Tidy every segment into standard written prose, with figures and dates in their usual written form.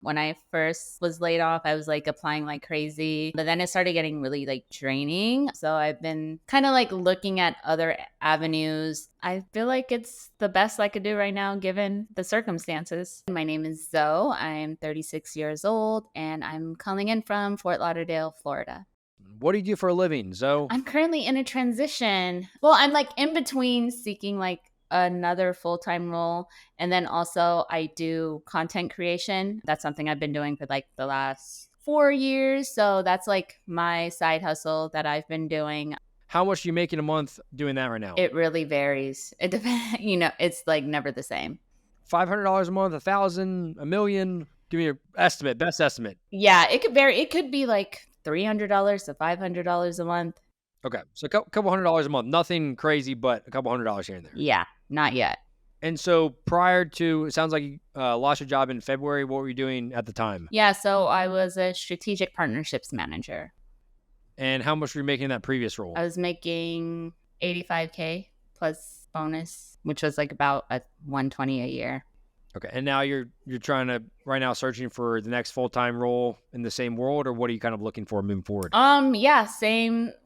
When I first was laid off, I was like applying like crazy, but then it started getting really like draining. So I've been kind of like looking at other avenues. I feel like it's the best I could do right now given the circumstances. My name is Zoe. I'm 36 years old and I'm calling in from Fort Lauderdale, Florida. What do you do for a living, Zoe? I'm currently in a transition. Well, I'm like in between seeking like another full-time role, and then also I do content creation. That's something I've been doing for like the last 4 years. So that's like my side hustle that I've been doing. How much are you making a month doing that right now? It really varies. It depends, it's like never the same. $500 a month, 1,000, a million? Give me your estimate, best estimate. Yeah, it could vary. It could be like $300 to $500 a month. Okay, so a couple $100 a month. Nothing crazy, but a couple $100 here and there. Yeah, not yet. And so prior to, it sounds like you lost your job in February. What were you doing at the time? Yeah, so I was a strategic partnerships manager. And how much were you making in that previous role? I was making $85K plus bonus, which was like about a $120 a year. Okay, and now you're trying to right now searching for the next full-time role in the same world, or what are you kind of looking for moving forward? Yeah,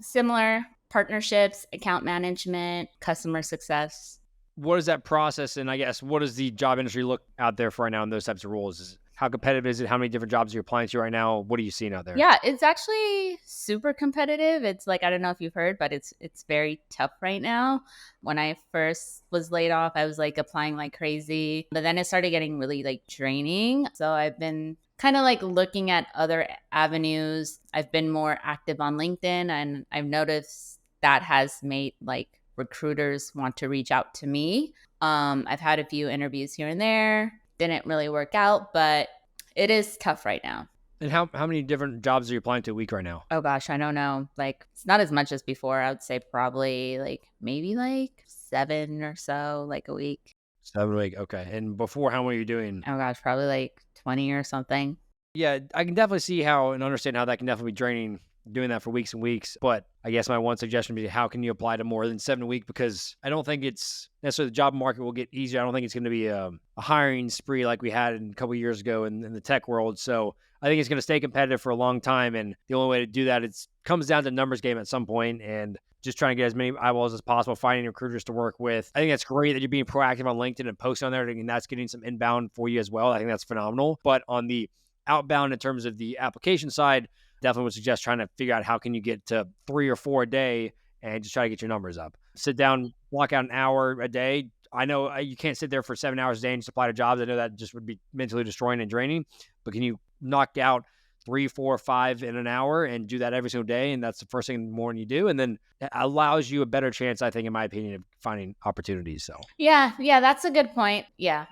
similar partnerships, account management, customer success. What is that process, and I guess what does the job industry look out there for right now in those types of roles? How competitive is it? How many different jobs are you applying to right now? What are you seeing out there? Yeah, it's actually super competitive. It's like, I don't know if you've heard, but it's very tough right now. When I first was laid off, I was like applying like crazy, but then it started getting really like draining. So I've been kind of like looking at other avenues. I've been more active on LinkedIn, and I've noticed that has made like recruiters want to reach out to me. I've had a few interviews here and there. Didn't really work out, but it is tough right now. And how many different jobs are you applying to a week right now? Oh gosh, I don't know. Like, it's not as much as before. I would say probably like maybe like 7 or so, like a week. 7 a week. Okay. And before, how many are you doing? Oh gosh, probably like 20 or something. Yeah, I can definitely see how and understand how that can definitely be draining doing that for weeks and weeks. But I guess my one suggestion would be, how can you apply to more than 7 a week? Because I don't think it's necessarily the job market will get easier. I don't think it's going to be a hiring spree like we had a couple of years ago in the tech world. So I think it's going to stay competitive for a long time. And the only way to do that, it comes down to numbers game at some point, and just trying to get as many eyeballs as possible, finding recruiters to work with. I think that's great that you're being proactive on LinkedIn and posting on there, and that's getting some inbound for you as well. I think that's phenomenal. But on the outbound, in terms of the application side, definitely would suggest trying to figure out how can you get to 3 or 4 a day and just try to get your numbers up. Sit down, block out an hour a day. I know you can't sit there for 7 hours a day and just apply to jobs. I know that just would be mentally destroying and draining, but can you knock out 3, 4, 5 in an hour and do that every single day? And that's the first thing in the morning you do. And then it allows you a better chance, I think, in my opinion, of finding opportunities. So Yeah, that's a good point. Yeah.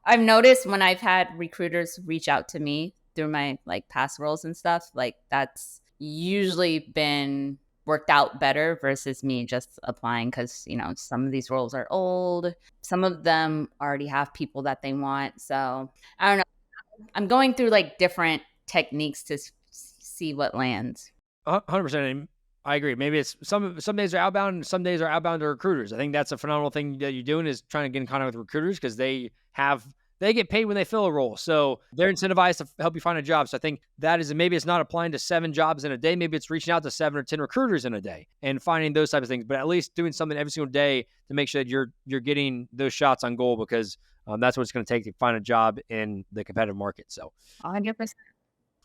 I've noticed when I've had recruiters reach out to me through my like past roles and stuff, like that's usually been worked out better versus me just applying, because some of these roles are old, some of them already have people that they want. So I don't know, I'm going through like different techniques to see what lands. 100%. I agree. Maybe it's some days are outbound and some days are outbound to recruiters. I think that's a phenomenal thing that you're doing, is trying to get in contact with recruiters, because they get paid when they fill a role. So they're incentivized to help you find a job. So I think that is, maybe it's not applying to 7 jobs in a day. Maybe it's reaching out to 7 or 10 recruiters in a day and finding those types of things, but at least doing something every single day to make sure that you're getting those shots on goal, because that's what it's going to take to find a job in the competitive market. So 100%.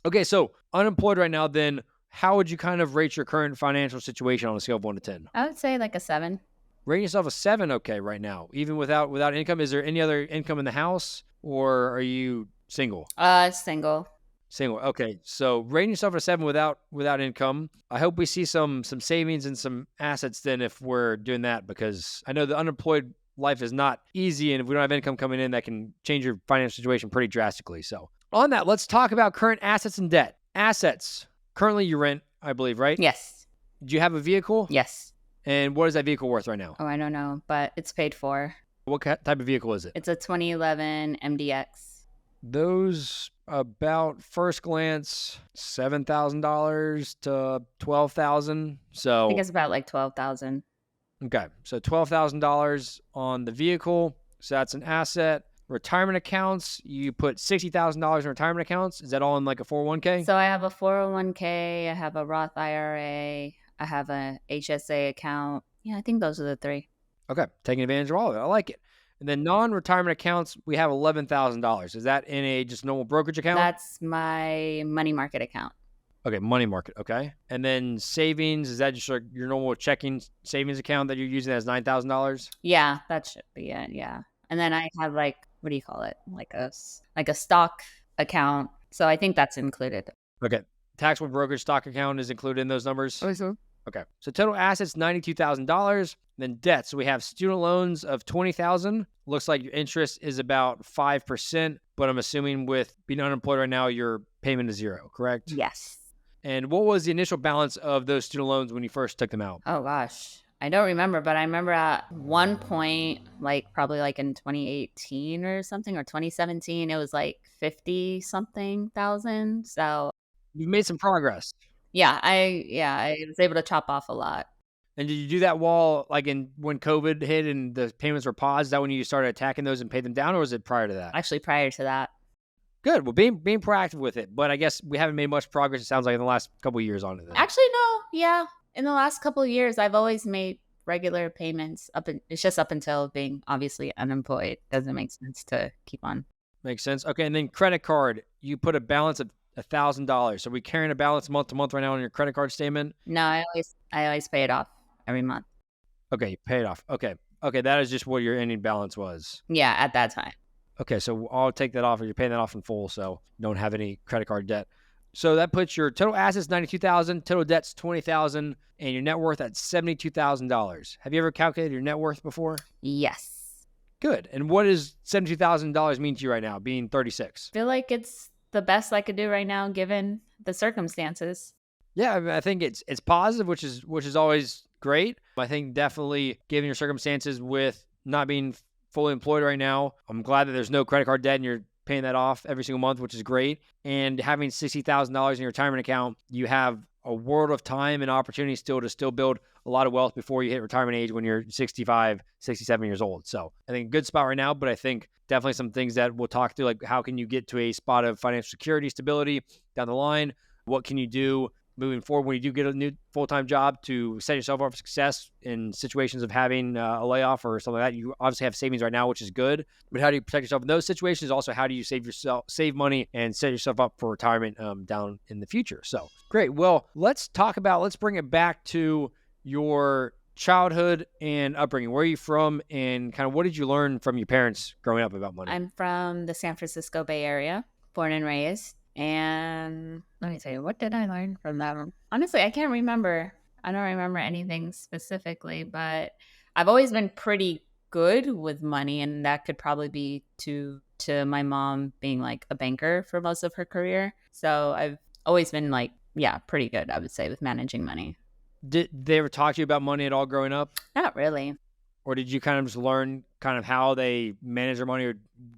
Okay. So unemployed right now, then how would you kind of rate your current financial situation on a scale of 1 to 10? I would say like a 7. Rating yourself a 7, okay, right now, even without income. Is there any other income in the house, or are you single? Single. Single. Okay, so rating yourself a 7 without income. I hope we see some savings and some assets then if we're doing that, because I know the unemployed life is not easy, and if we don't have income coming in, that can change your financial situation pretty drastically. So on that, let's talk about current assets and debt. Assets. Currently, you rent, I believe, right? Yes. Do you have a vehicle? Yes. And what is that vehicle worth right now? Oh, I don't know, but it's paid for. What type of vehicle is it? It's a 2011 MDX. Those, about first glance, $7,000 to $12,000. So I think it's about like 12,000. okay, so $12,000 on the vehicle. So that's an asset. Retirement accounts, you put $60,000 in retirement accounts. Is that all in like a 401k? So I have a 401k, I have a Roth IRA, I have a HSA account. Yeah, I think those are the three. Okay, taking advantage of all of it. I like it. And then non-retirement accounts, we have $11,000. Is that in a just normal brokerage account? That's my money market account. Okay, money market. Okay. And then savings, is that just like your normal checking savings account that you're using as $9,000? Yeah, that should be it. Yeah. And then I have like, what do you call it? Like a stock account. So I think that's included. Okay. Taxable brokerage stock account is included in those numbers? Mm-hmm. Okay. So total assets, $92,000. Then debt. So we have student loans of $20,000. Looks like your interest is about 5%, but I'm assuming with being unemployed right now, your payment is zero, correct? Yes. And what was the initial balance of those student loans when you first took them out? Oh gosh. I don't remember, but I remember at one point, like probably like in 2018 or something, or 2017, it was like 50 something thousand. So You've made some progress. I was able to chop off a lot. And did you do that while, like, when COVID hit and the payments were paused? Is that when you started attacking those and paid them down, or was it prior to that? Actually, prior to that. Good. Well, being proactive with it, but I guess we haven't made much progress. It sounds like in the last couple of years on it. Then. Actually, no. Yeah. In the last couple of years, I've always made regular payments it's just up until being obviously unemployed. Doesn't make sense to keep on. Makes sense. Okay. And then credit card, you put a balance of $1,000. So we carrying a balance month to month right now on your credit card statement? No, I always pay it off every month. Okay. You pay it off. Okay. Okay. That is just what your ending balance was. Yeah, at that time. Okay, so I'll take that off. You're paying that off in full, so don't have any credit card debt. So that puts your total assets $92,000, total debts $20,000, and your net worth at $72,000. Have you ever calculated your net worth before? Yes. Good. And what does $72,000 mean to you right now, being 36? I feel like it's the best I could do right now, given the circumstances. Yeah, I mean, I think it's positive, which is always great. I think definitely given your circumstances with not being fully employed right now, I'm glad that there's no credit card debt and you're paying that off every single month, which is great. And having $60,000 in your retirement account, you have a world of time and opportunity still to build a lot of wealth before you hit retirement age when you're 65, 67 years old. So I think a good spot right now, but I think definitely some things that we'll talk through, like how can you get to a spot of financial security, stability down the line? What can you do moving forward when you do get a new full-time job to set yourself up for success in situations of having a layoff or something like that? You obviously have savings right now, which is good, but how do you protect yourself in those situations? Also, how do you save money and set yourself up for retirement down in the future? So great. Well, let's bring it back to your childhood and upbringing. Where are you from, and kind of what did you learn from your parents growing up about money? I'm from the San Francisco Bay Area, born and raised. And let me tell you, what did I learn from them? Honestly, I can't remember. I don't remember anything specifically, but I've always been pretty good with money, and that could probably be to my mom being like a banker for most of her career. So I've always been like, yeah, pretty good, I would say, with managing money. Did they ever talk to you about money at all growing up? Not really. Or did you kind of just learn kind of how they manage their money, or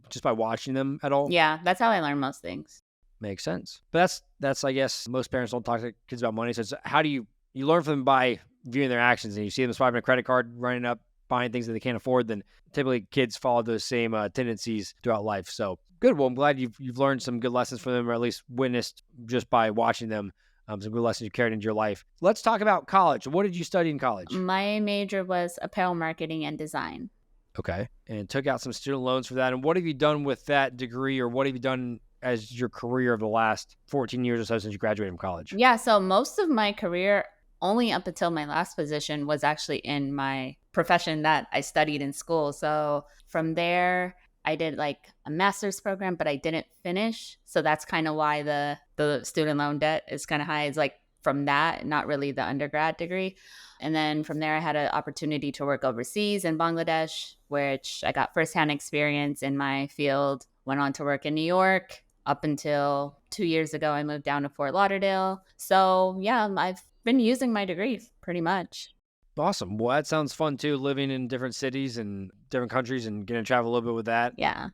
just by watching them at all? Yeah, that's how I learn most things. Makes sense. But that's I guess most parents don't talk to kids about money. So it's how do you learn from them by viewing their actions, and you see them swiping a credit card, running up, buying things that they can't afford, then typically kids follow those same tendencies throughout life. So good. Well, I'm glad you've learned some good lessons from them, or at least witnessed just by watching them, some good lessons you carried into your life. Let's talk about college. What did you study in college? My major was apparel marketing and design. Okay. And took out some student loans for that. And what have you done with that degree, or what have you done as your career of the last 14 years or so since you graduated from college? Yeah, so most of my career, only up until my last position, was actually in my profession that I studied in school. So from there, I did like a master's program, but I didn't finish. So that's kind of why the student loan debt is kind of high. It's like from that, not really the undergrad degree. And then from there, I had an opportunity to work overseas in Bangladesh, which I got firsthand experience in my field. Went on to work in New York. Up until 2 years ago, I moved down to Fort Lauderdale. So yeah, I've been using my degree pretty much. Awesome. Well, that sounds fun too, living in different cities and different countries and getting to travel a little bit with that. Yeah.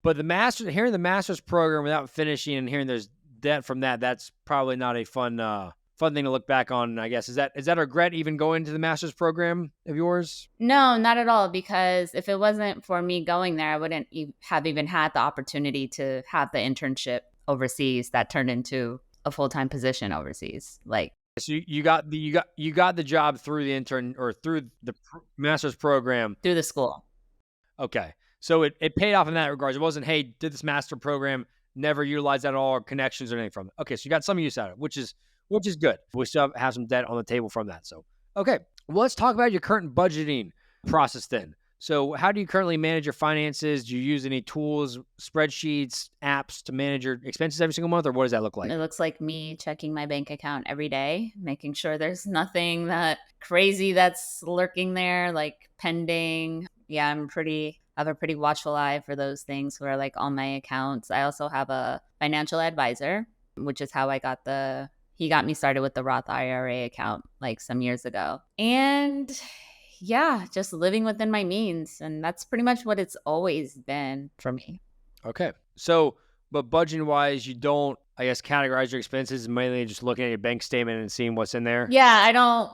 But hearing the master's program without finishing and hearing there's debt from that, that's probably not a fun fun thing to look back on, I guess. Is that a regret even going to the master's program of yours? No, not at all. Because if it wasn't for me going there, I wouldn't have even had the opportunity to have the internship overseas that turned into a full-time position overseas. Like, So you got the job through the intern or through the master's program. through the school. Okay. So it paid off in that regards. It wasn't, hey, did this master program, never utilized that at all, or connections or anything from it. Okay, so you got some use out of it, which is good. We still have some debt on the table from that. So okay. Well, let's talk about your current budgeting process then. So how do you currently manage your finances? Do you use any tools, spreadsheets, apps to manage your expenses every single month, or what does that look like? It looks like me checking my bank account every day, making sure there's nothing that crazy that's lurking there, like pending. Yeah, I have a pretty watchful eye for those things for like all my accounts. I also have a financial advisor, which is how he got me started with the Roth IRA account like some years ago. And yeah, just living within my means. And that's pretty much what it's always been for me. Okay. So, but budgeting wise, you don't, I guess, categorize your expenses, mainly just looking at your bank statement and seeing what's in there. Yeah, I don't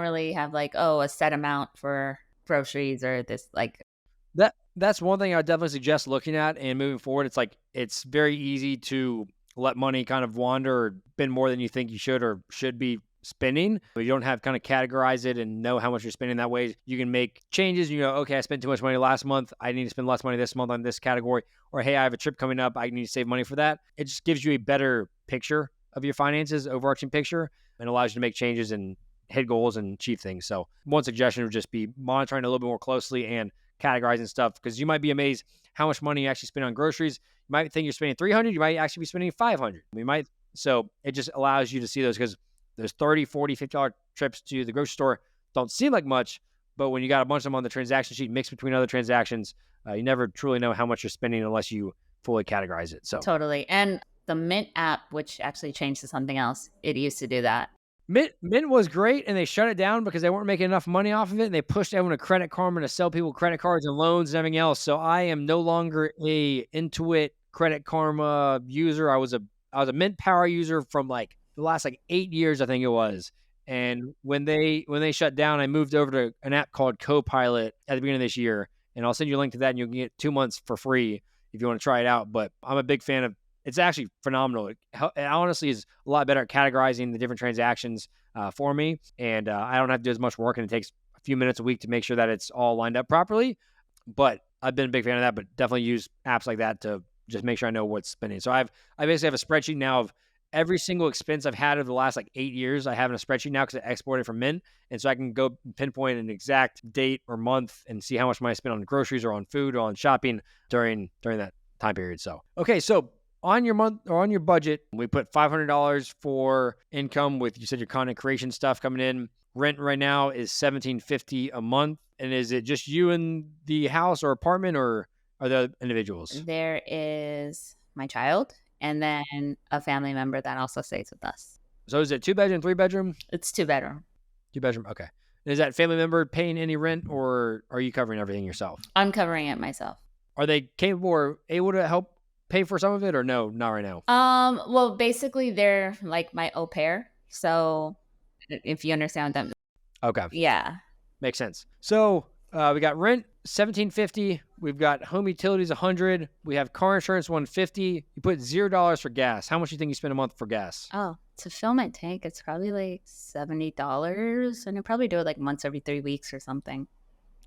really have like, oh, a set amount for groceries or this. Like, That's one thing I would definitely suggest looking at and moving forward. It's like it's very easy to let money kind of wander or spend more than you think you should or should be spending. But you don't have kind of categorize it and know how much you're spending that way. You can make changes. You know, okay, I spent too much money last month. I need to spend less money this month on this category. Or hey, I have a trip coming up. I need to save money for that. It just gives you a better picture of your finances, overarching picture, and allows you to make changes and hit goals and achieve things. So one suggestion would just be monitoring a little bit more closely and categorizing stuff, because you might be amazed how much money you actually spend on groceries. You might think you're spending 300, you might actually be spending 500. So it just allows you to see those, because those 30, 40, $50 trips to the grocery store don't seem like much, but when you got a bunch of them on the transaction sheet mixed between other transactions, you never truly know how much you're spending unless you fully categorize it. So totally. And the Mint app, which actually changed to something else, it used to do that. Mint was great, and they shut it down because they weren't making enough money off of it, and they pushed everyone to Credit Karma to sell people credit cards and loans and everything else. So I am no longer a Intuit Credit Karma user. I was a Mint Power user from like the last like 8 years, I think it was. And when they shut down, I moved over to an app called Copilot at the beginning of this year, and I'll send you a link to that, and you'll get 2 months for free if you want to try it out. But I'm a big fan of. It's actually phenomenal. It honestly is a lot better at categorizing the different transactions for me. And I don't have to do as much work, and it takes a few minutes a week to make sure that it's all lined up properly. But I've been a big fan of that, but definitely use apps like that to just make sure I know what's spending. So I basically have a spreadsheet now of every single expense I've had over the last like 8 years. I have in a spreadsheet now because I exported from Mint. And so I can go pinpoint an exact date or month and see how much money I spent on groceries or on food or on shopping during that time period. So, okay. So on your month or on your budget, we put $500 for income with, you said, your content creation stuff coming in. Rent right now is $1,750 a month. And is it just you in the house or apartment, or are there individuals? There is my child and then a family member that also stays with us. So is it 2-bedroom, 3-bedroom? It's 2-bedroom. 2-bedroom. Okay. And is that family member paying any rent, or are you covering everything yourself? I'm covering it myself. Are they capable or able to help pay for some of it, or no, not right now? Well, basically they're like my au pair. So if you understand them. Okay. Yeah. Makes sense. So we got rent $1,750. We've got home utilities $100. We have car insurance $150. You put $0 for gas. How much do you think you spend a month for gas? Oh, to fill my tank, it's probably like $70, and I probably do it like once every 3 weeks or something.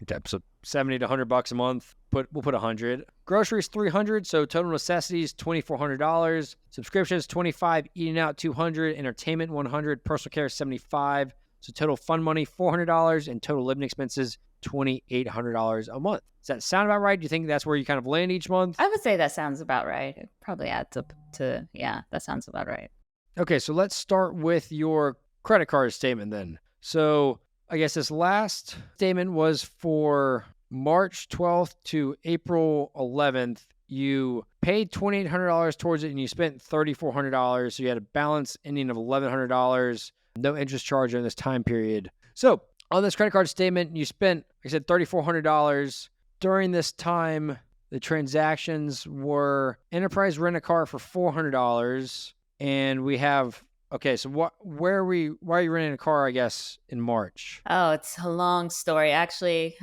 Okay, so $70 to $100 a month. We'll put $100. Groceries $300. So total necessities $2,400. Subscriptions $25. Eating out $200. Entertainment $100. Personal care $75. So total fund money $400, and total living expenses $2,800 a month. Does that sound about right? Do you think that's where you kind of land each month? I would say that sounds about right. It probably adds up to, yeah, that sounds about right. Okay, so let's start with your credit card statement then. So I guess this last statement was for March 12th to April 11th. You paid $2,800 towards it, and you spent $3,400. So you had a balance ending of $1,100. No interest charge in this time period. So on this credit card statement, you spent, like I said, $3,400. During this time, the transactions were Enterprise Rent-A-Car for $400, And we have, okay, so why are you renting a car, I guess, in March? Oh, it's a long story, actually.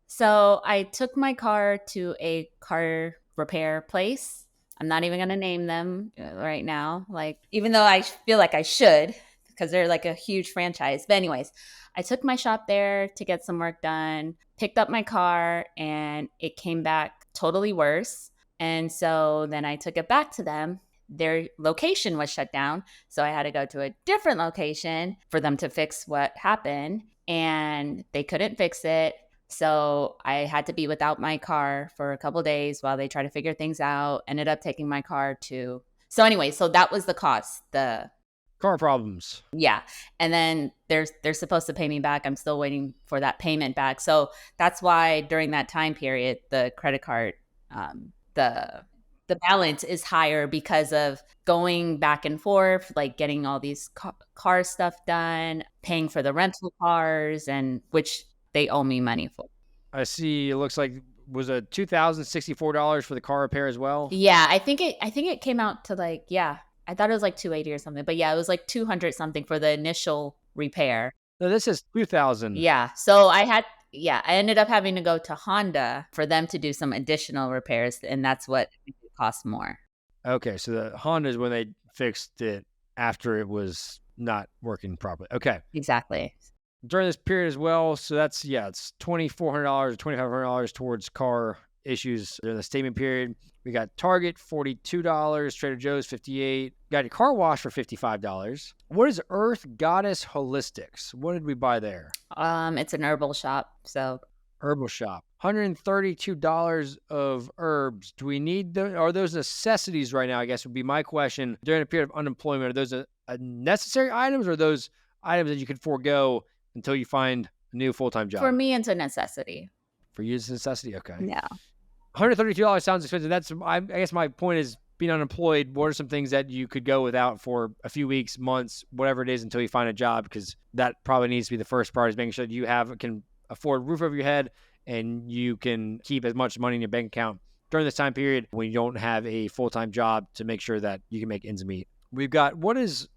So I took my car to a car repair place. I'm not even going to name them right now. Like, even though I feel like I should, because they're like a huge franchise. But, anyways, I took my shop there to get some work done, picked up my car, and it came back totally worse. And so then I took it back to them. Their location was shut down. So I had to go to a different location for them to fix what happened. And they couldn't fix it. So I had to be without my car for a couple of days while they try to figure things out. Ended up taking my car to. So anyway, so that was the cost. Car problems. Yeah. And then they're supposed to pay me back. I'm still waiting for that payment back. So that's why during that time period, the credit card, the balance is higher because of going back and forth, like getting all these car stuff done, paying for the rental cars, and which they owe me money for. I see. It looks like was a $2,064 for the car repair as well. Yeah, I think it came out to like, yeah, I thought it was like 280 or something, but yeah, it was like 200 something for the initial repair. No, this is 2,000. Yeah. So I ended up having to go to Honda for them to do some additional repairs, and that's what it cost more. Okay, so the Honda is when they fixed it after it was not working properly. Okay. Exactly. During this period as well, so that's, it's $2,400 or $2,500 towards car issues during the statement period. We got Target, $42, Trader Joe's, $58. Got a car wash for $55. What is Earth Goddess Holistics? What did we buy there? It's an herbal shop, so Herbal shop. $132 of herbs. Do we need those? Are those necessities right now, I guess would be my question. During a period of unemployment, are those a necessary items, or are those items that you could forego until you find a new full-time job? for me, it's a necessity. For you, it's a necessity? Okay. Yeah. $132 sounds expensive. I guess my point is, being unemployed, what are some things that you could go without for a few weeks, months, whatever it is, until you find a job? Because that probably needs to be the first part, is making sure that you can afford a roof over your head and you can keep as much money in your bank account during this time period when you don't have a full-time job, to make sure that you can make ends meet. We've got a bunch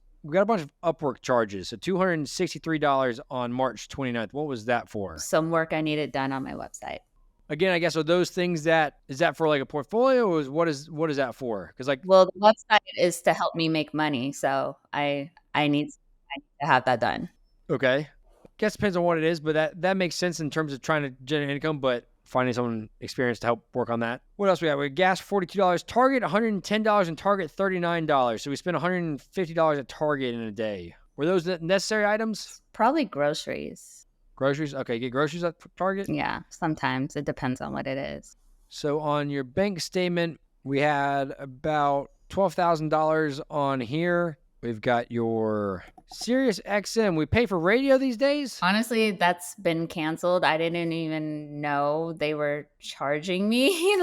of Upwork charges. So $263 on March 29th. What was that for? Some work I needed done on my website. Again, I guess, are those things is that for like a portfolio, or what is that for? Because like, Well, the website is to help me make money, so I need to have that done. okay, guess it depends on what it is, but that makes sense in terms of trying to generate income, but finding someone experienced to help work on that. What else we got? We got gas, $42, Target, $110, and Target, $39. So we spent $150 at Target in a day. Were those necessary items? Probably groceries. Groceries? Okay, get groceries at Target? Yeah, sometimes. It depends on what it is. So on your bank statement, we had about $12,000 on here. We've got your Sirius XM. We pay for radio these days? Honestly, that's been canceled. I didn't even know they were charging me.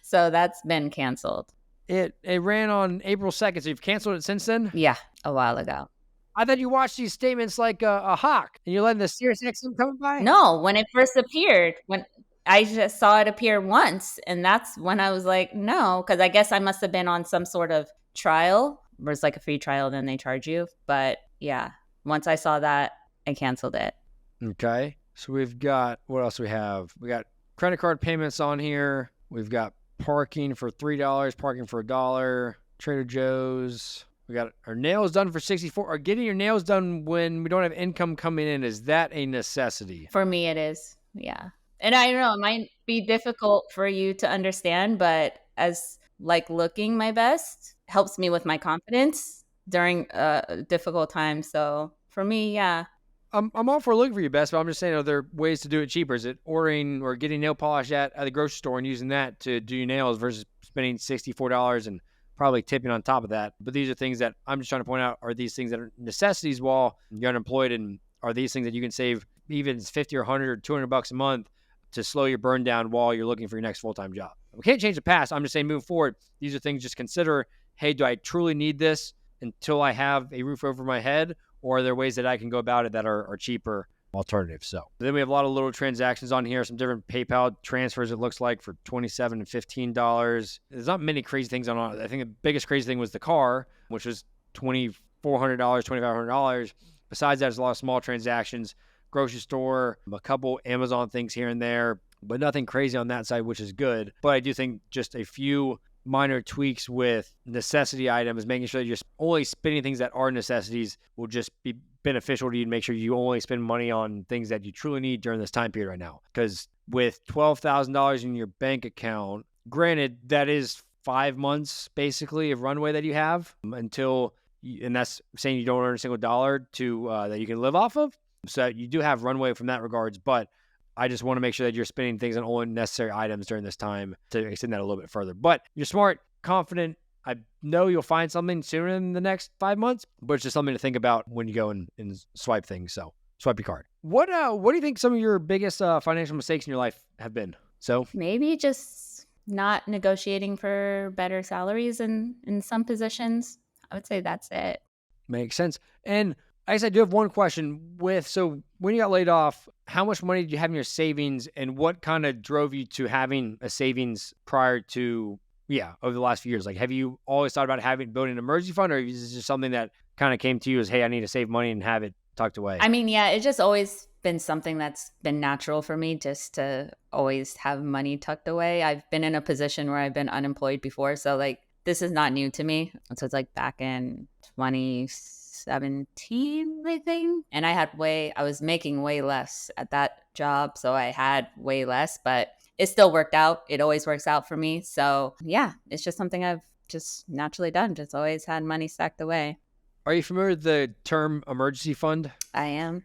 So that's been canceled. It ran on April 2nd, so you've canceled it since then? Yeah, a while ago. I thought you watched these statements like a hawk, and you're letting the Sirius XM come by? No, when it first appeared, when I just saw it appear once, and that's when I was like, no, because I guess I must have been on some sort of trial where it's like a free trial, then they charge you. But yeah, once I saw that, I canceled it. Okay. So we've got, what else we have? We got credit card payments on here. We've got parking for $3, parking for $1, Trader Joe's. We got our nails done for $64. Or getting your nails done when we don't have income coming in, is that a necessity? For me, it is. Yeah. And I don't know, it might be difficult for you to understand, but as like looking my best helps me with my confidence during a difficult time. So for me, yeah. I'm all for looking for your best, but I'm just saying, are there ways to do it cheaper? Is it ordering or getting nail polish at the grocery store and using that to do your nails versus spending $64 and probably tipping on top of that? But these are things that I'm just trying to point out, are these things that are necessities while you're unemployed, and are these things that you can save even 50 or 100 or 200 bucks a month to slow your burn down while you're looking for your next full-time job? We can't change the past. I'm just saying, moving forward, these are things just consider. Hey, do I truly need this until I have a roof over my head? Or are there ways that I can go about it that are cheaper alternative. So then we have a lot of little transactions on here, some different PayPal transfers, it looks like, for $27 and $15. There's not many crazy things on it. I think the biggest crazy thing was the car, which was $2,400, $2,500. Besides that, there's a lot of small transactions, grocery store, a couple Amazon things here and there, but nothing crazy on that side, which is good. But I do think just a few minor tweaks with necessity items, making sure that you're only spending things that are necessities, will just be beneficial to you to make sure you only spend money on things that you truly need during this time period right now. Because with $12,000 in your bank account, granted, that is 5 months basically of runway that you have until, and that's saying you don't earn a single dollar to that you can live off of. So you do have runway from that regards, but I just want to make sure that you're spending things on only necessary items during this time to extend that a little bit further. But you're smart, confident. I know you'll find something sooner than the next 5 months, but it's just something to think about when you go and swipe things. So swipe your card. What do you think some of your biggest financial mistakes in your life have been? So maybe just not negotiating for better salaries in some positions. I would say that's it. Makes sense. And I guess I do have one question so when you got laid off, how much money did you have in your savings, and what kind of drove you to having a savings prior to, over the last few years? Like, have you always thought about building an emergency fund, or is this just something that kind of came to you as, hey, I need to save money and have it tucked away? I mean, yeah, it's just always been something that's been natural for me, just to always have money tucked away. I've been in a position where I've been unemployed before, so like this is not new to me. So it's like back in 2017, I think. And I was making way less at that job. So I had way less, but it still worked out. It always works out for me. So yeah, it's just something I've just naturally done. Just always had money stacked away. Are you familiar with the term emergency fund? I am.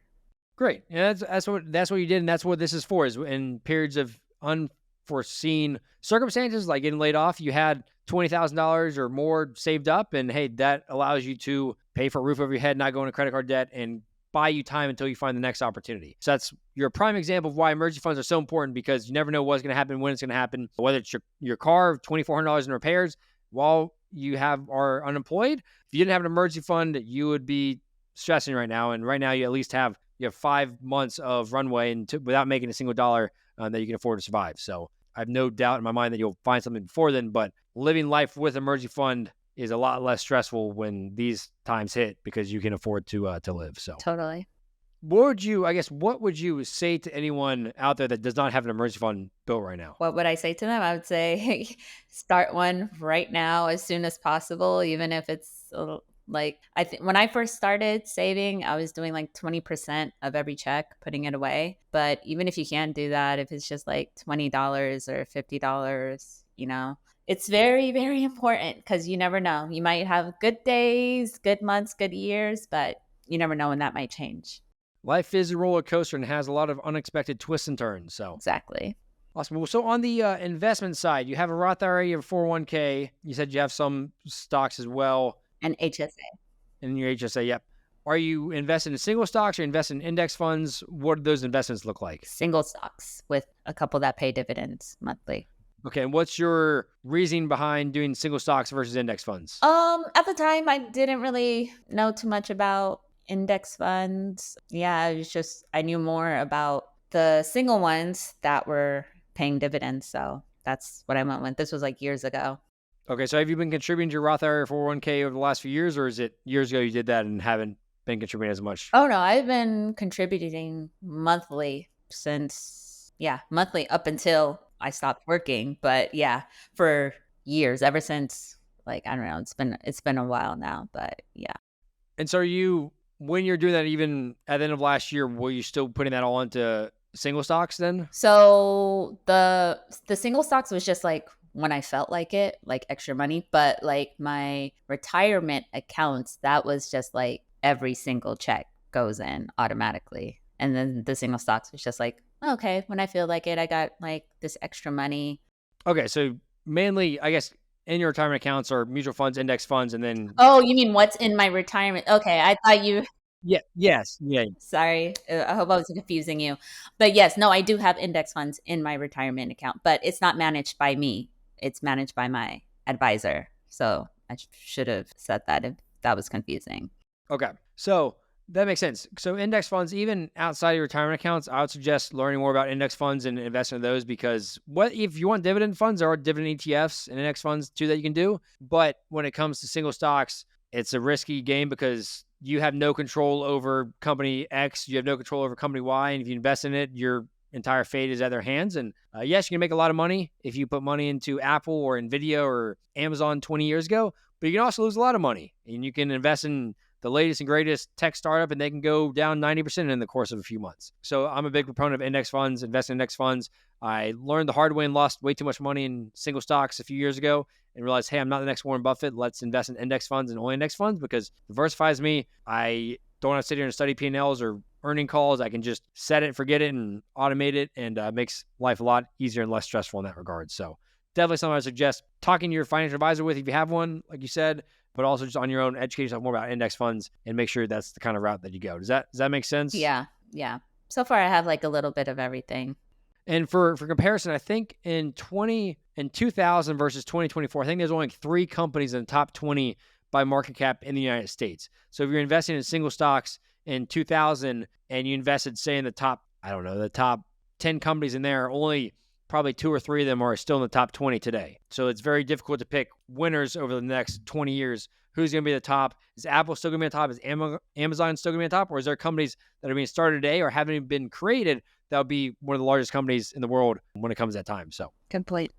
Great. Yeah, that's what you did. And that's what this is for, is in periods of unforeseen circumstances, like getting laid off, you had $20,000 or more saved up, and hey, that allows you to pay for a roof over your head, not go into credit card debt, and buy you time until you find the next opportunity. So you're a prime example of why emergency funds are so important, because you never know what's going to happen, when it's going to happen. Whether it's your car, $2,400 in repairs while you are unemployed. If you didn't have an emergency fund, you would be stressing right now. And right now, you at least have 5 months of runway without making a single dollar that you can afford to survive. So I have no doubt in my mind that you'll find something before then. But living life with emergency fund is a lot less stressful when these times hit, because you can afford to live. So Totally. what would you say to anyone out there that does not have an emergency fund built right now? What would I say to them? I would say start one right now as soon as possible, even if it's a little, like, I think when I first started saving, I was doing like 20% of every check, putting it away. But even if you can't do that, if it's just like $20 or $50, it's very, very important, because you never know. You might have good days, good months, good years, but you never know when that might change. Life is a roller coaster and has a lot of unexpected twists and turns. So Exactly. awesome. So on the investment side, you have a Roth IRA, you have a 401k. You said you have some stocks as well. And HSA. In your HSA, yep. Are you invested in single stocks or invested in index funds? What do those investments look like? Single stocks with a couple that pay dividends monthly. Okay, and what's your reasoning behind doing single stocks versus index funds? At the time, I didn't really know too much about index funds. Yeah, it was just, I knew more about the single ones that were paying dividends. So that's what I went with. This was like years ago. Okay, so have you been contributing to your Roth IRA 401k over the last few years, or is it years ago you did that and haven't been contributing as much? Oh, no, I've been contributing monthly monthly up until I stopped working. But yeah, for years, ever since, like, I don't know, it's been a while now, but yeah. And so when you're doing that, even at the end of last year, were you still putting that all into single stocks then? So the single stocks was just like when I felt like it, like extra money. But like my retirement accounts, that was just like every single check goes in automatically. And then the single stocks was just like, okay, when I feel like it, I got like this extra money. Okay, so mainly, I guess, in your retirement accounts are mutual funds, index funds, and then... Oh, you mean what's in my retirement? Okay, I thought you... Yes. Sorry, I hope I was confusing you. But yes, no, I do have index funds in my retirement account, but it's not managed by me. It's managed by my advisor. So I should have said that if that was confusing. Okay, so That makes sense. So index funds, even outside of your retirement accounts, I would suggest learning more about index funds and investing in those, because what if you want dividend funds, there are dividend ETFs and index funds too that you can do. But when it comes to single stocks, it's a risky game because you have no control over company X, you have no control over company Y, and if you invest in it, your entire fate is at their hands. And yes, you can make a lot of money if you put money into Apple or Nvidia or Amazon 20 years ago, but you can also lose a lot of money, and you can invest in the latest and greatest tech startup, and they can go down 90% in the course of a few months. So I'm a big proponent of index funds, investing in index funds. I learned the hard way and lost way too much money in single stocks a few years ago and realized, hey, I'm not the next Warren Buffett. Let's invest in index funds and only index funds because it diversifies me. I don't have to sit here and study P&Ls or earning calls. I can just set it, forget it, and automate it, and makes life a lot easier and less stressful in that regard. So definitely something I suggest talking to your financial advisor with if you have one, like you said, but also just on your own, educate yourself more about index funds and make sure that's the kind of route that you go. Does that make sense? Yeah. So far I have like a little bit of everything. And for comparison, I think in 2000 versus 2024, I think there's only 3 companies in the top 20 by market cap in the United States. So if you're investing in single stocks in 2000 and you invested, say, in the top 10 companies in there, only probably 2 or 3 of them are still in the top 20 today. So it's very difficult to pick winners over the next 20 years. Who's going to be the top? Is Apple still going to be the top? Is Amazon still going to be the top? Or is there companies that are being started today or haven't even been created that will be one of the largest companies in the world when it comes to that time? So Complete.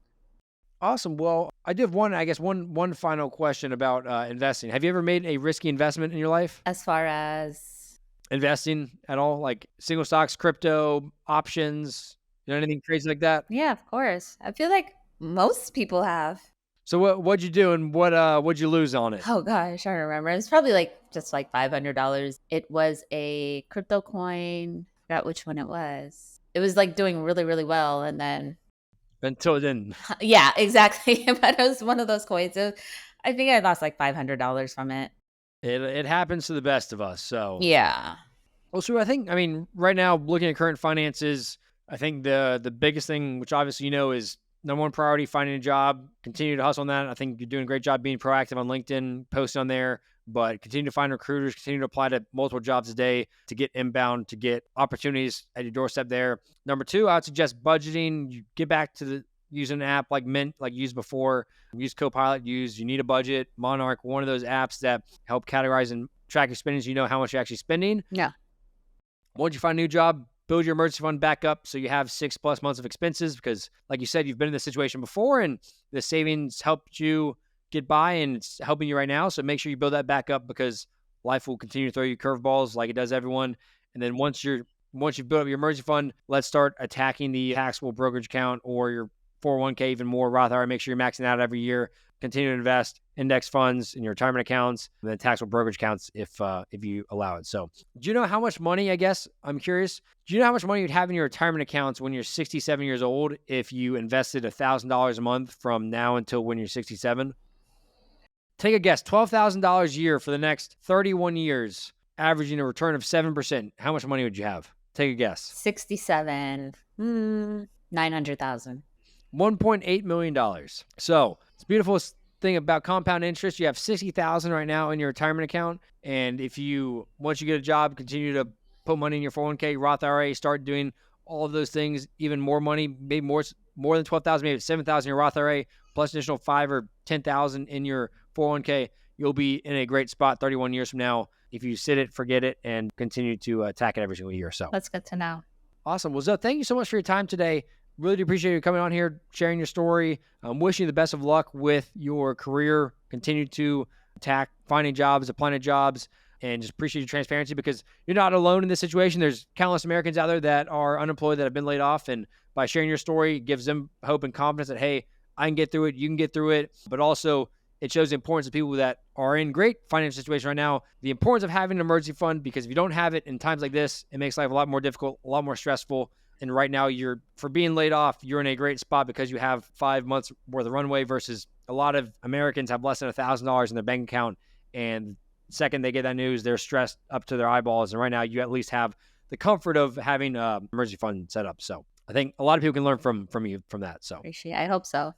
awesome. Well, I do have one final question about investing. Have you ever made a risky investment in your life? As far as investing at all, like single stocks, crypto, options, anything crazy like that? yeah, of course. I feel like most people have. So what'd you do and what'd you lose on it? Oh gosh, I don't remember. It was probably just like $500. It was a crypto coin. I forgot which one it was. It was like doing really, really well, and then Until then. yeah, exactly. But it was one of those coins. I think I lost like $500 from it. It happens to the best of us. So Yeah. well, so right now, looking at current finances, I think the biggest thing, which obviously is number one priority, finding a job, continue to hustle on that. I think you're doing a great job being proactive on LinkedIn, posting on there, but continue to find recruiters, continue to apply to multiple jobs a day to get inbound, to get opportunities at your doorstep there. Number 2, I would suggest budgeting. You get back to using an app like Mint, like used before. Use Copilot, You Need a Budget, Monarch, one of those apps that help categorize and track your spending so you know how much you're actually spending. Yeah. Once you find a new job, build your emergency fund back up so you have 6+ months of expenses because, like you said, you've been in this situation before and the savings helped you get by and it's helping you right now. So make sure you build that back up because life will continue to throw you curveballs like it does everyone. And then once you've built up your emergency fund, let's start attacking the taxable brokerage account or your 401k, even more Roth IRA. Make sure you're maxing out every year. Continue to invest index funds in your retirement accounts and then taxable brokerage accounts if you allow it. So do you know how much money, I guess I'm curious, do you know how much money you'd have in your retirement accounts when you're 67 years old if you invested $1,000 a month from now until when you're 67? Take a guess, $12,000 a year for the next 31 years, averaging a return of 7%. How much money would you have? Take a guess. 67. 900,000. $1.8 million. So it's a beautiful thing about compound interest. You have $60,000 right now in your retirement account. And once you get a job, continue to put money in your 401k, Roth IRA, start doing all of those things, even more money, maybe more than 12,000, maybe 7,000 in your Roth IRA, plus additional 5 or 10,000 in your 401k. You'll be in a great spot 31 years from now if you sit it, forget it, and continue to attack it every single year. So That's good to know. awesome. Well, Zoe, thank you so much for your time today. Really do appreciate you coming on here, sharing your story. I'm wishing you the best of luck with your career. Continue to attack finding jobs, applying to jobs, and just appreciate your transparency because you're not alone in this situation. There's countless Americans out there that are unemployed, that have been laid off. And by sharing your story, it gives them hope and confidence that, hey, I can get through it. You can get through it. But also, it shows the importance of people that are in great financial situation right now, the importance of having an emergency fund, because if you don't have it in times like this, it makes life a lot more difficult, a lot more stressful. And right now, for being laid off, you're in a great spot because you have 5 months worth of runway versus a lot of Americans have less than $1,000 in their bank account. And the second they get that news, they're stressed up to their eyeballs. And right now, you at least have the comfort of having an emergency fund set up. So I think a lot of people can learn from you from that. So Appreciate it. I hope so.